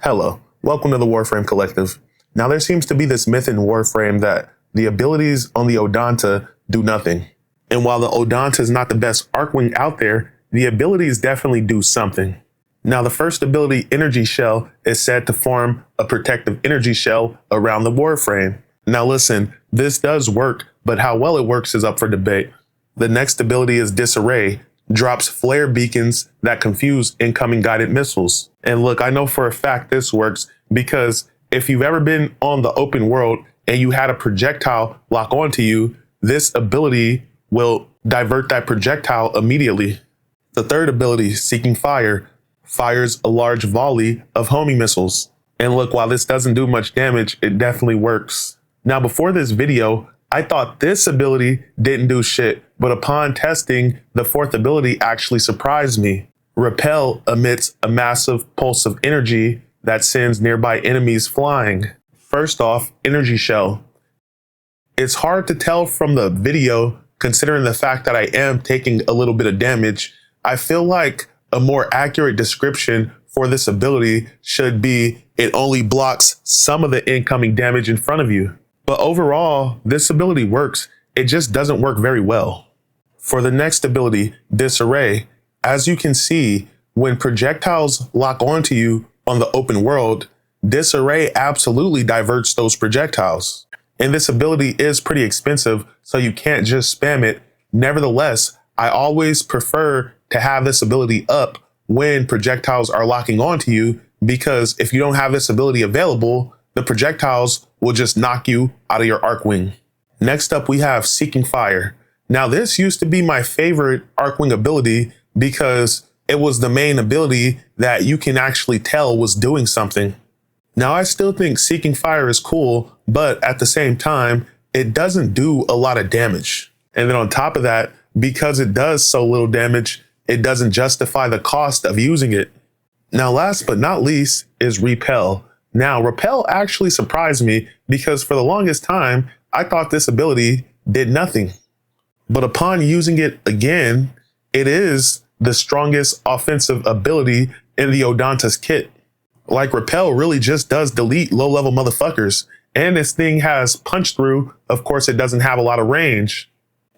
Hello, welcome to the Warframe Collective. Now there seems to be this myth in Warframe that the abilities on the Odonta do nothing. And while the Odonta is not the best Arcwing out there, the abilities definitely do something. Now the first ability, Energy Shell, is said to form a protective energy shell around the Warframe. Now listen, this does work, but how well it works is up for debate. The next ability is Disarray, drops flare beacons that confuse incoming guided missiles. And look, I know for a fact this works because if you've ever been on the open world and you had a projectile lock onto you, this ability will divert that projectile immediately. The third ability, Seeking Fire, fires a large volley of homing missiles. And look, while this doesn't do much damage, it definitely works. Now, before this video, I thought this ability didn't do shit, but upon testing, the fourth ability actually surprised me. Repel emits a massive pulse of energy that sends nearby enemies flying. First off, Energy Shell. It's hard to tell from the video, considering the fact that I am taking a little bit of damage. I feel like a more accurate description for this ability should be it only blocks some of the incoming damage in front of you. But overall, this ability works. It just doesn't work very well. For the next ability, Disarray, as you can see, when projectiles lock onto you on the open world, Disarray absolutely diverts those projectiles. And this ability is pretty expensive, so you can't just spam it. Nevertheless, I always prefer to have this ability up when projectiles are locking onto you, because if you don't have this ability available, the projectiles will just knock you out of your Arcwing. Next up, we have Seeking Fire. Now, this used to be my favorite Arcwing ability because it was the main ability that you can actually tell was doing something. Now, I still think Seeking Fire is cool, but at the same time, it doesn't do a lot of damage. And then on top of that, because it does so little damage, it doesn't justify the cost of using it. Now, last but not least is Repel. Now, Repel actually surprised me because for the longest time, I thought this ability did nothing. But upon using it again, it is the strongest offensive ability in the Odonta's kit. Like, Repel really just does delete low-level motherfuckers. And this thing has punch through. Of course, it doesn't have a lot of range.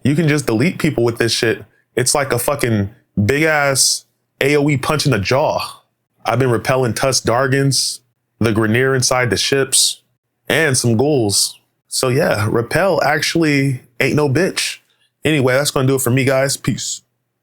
You can just delete people with this shit. It's like a fucking big-ass AoE punch in the jaw. I've been repelling Tusk Dargans, the Grineer inside the ships, and some ghouls. So yeah, Repel actually ain't no bitch. Anyway, that's gonna do it for me, guys. Peace.